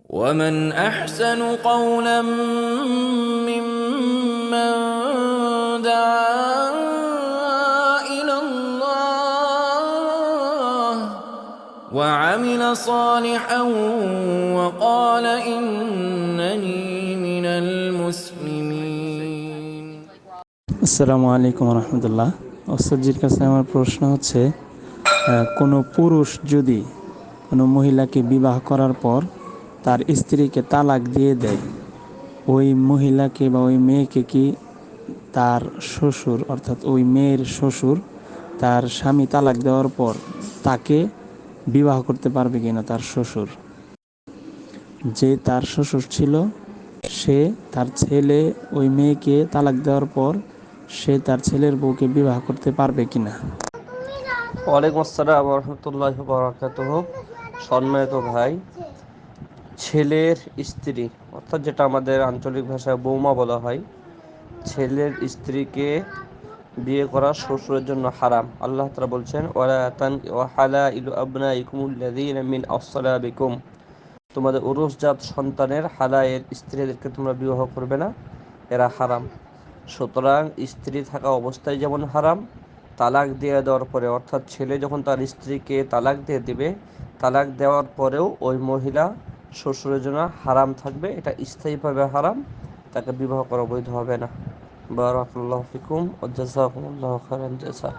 ومن أحسن قولا ممن دعا إلى الله وعمل صالحا وقال إنني من المسلمين। আসসালামু আলাইকুম রহমতুল্লাহ। ওস্তাদজির কাছে আমার প্রশ্ন হচ্ছে, কোনো পুরুষ যদি কোনো মহিলাকে বিবাহ করার পর তার স্ত্রীকে তালাক দিয়ে দেয়, ওই মহিলাকে বা ওই মেয়েকে কি তার শ্বশুর অর্থাৎ ওই মেয়ের শ্বশুর তার স্বামী তালাক দেওয়ার পর তাকে বিবাহ করতে পারবে কিনা? তার শ্বশুর, যে তার শ্বশুর ছিল, সে তার ছেলে ওই মেয়েকে তালাক দেওয়ার পর সে তার ছেলের বউকে বিবাহ করতে পারবে কিনা? ওয়ালাইকুম আসসালাম রহমতুল্লাহি ওয়া বারাকাতুহু। সম্মানিত ভাই, ছেলের স্ত্রী অর্থাৎ যেটা আমাদের আঞ্চলিক ভাষায় বৌমা বলা হয়, ছেলের স্ত্রীকে বিয়ে করা শ্বশুরের জন্য হারাম। আল্লাহ তাআলা বলছেন, ওয়া হালাইলু আবনাইকুমুল্লাযীনা মিন আসসালাবিকুম, তোমাদের উরুসজাত সন্তানের হালায়ের স্ত্রীদেরকে তোমরা বিবাহ করবে না, এরা হারাম। সুতরাং স্ত্রী থাকা অবস্থায় যেমন হারাম, তালাক দিয়ে দেওয়ার পরে অর্থাৎ ছেলে যখন তার স্ত্রীকে তালাক দিয়ে দিবে, তালাক দেওয়ার পরেও ওই মহিলা শ্বশুরের জন্য হারাম থাকবে। এটা স্থায়ীভাবে হারাম, তাকে বিবাহ করা বৈধ হবে না। বারাকাল্লাহু ফিকুম ওয়া জাযাকুমুল্লাহু খাইরান জাযা।